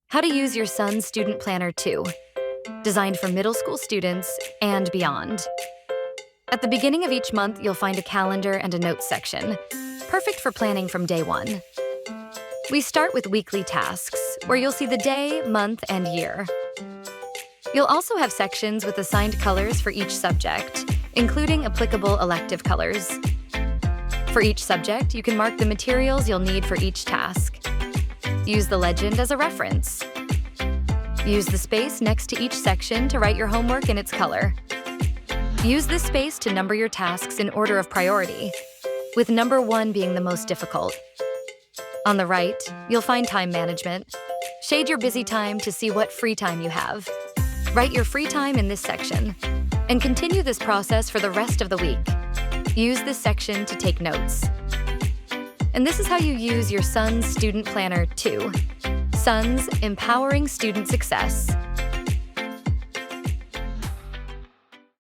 How to use your son's Student Planner 2, designed for middle school students and beyond. At the beginning of each month, you'll find a calendar and a notes section, perfect for planning from day one. We start with weekly tasks, where you'll see the day, month, and year. You'll also have sections with assigned colors for each subject, including applicable elective colors. For each subject, you can mark the materials you'll need for each task. Use the legend as a reference. Use the space next to each section to write your homework in its color. Use this space to number your tasks in order of priority, with number 1 being the most difficult. On the right, you'll find time management. Shade your busy time to see what free time you have. Write your free time in this section, and continue this process for the rest of the week. Use this section to take notes. And this is how you use your son's Student Planner 2. Sons, empowering student success.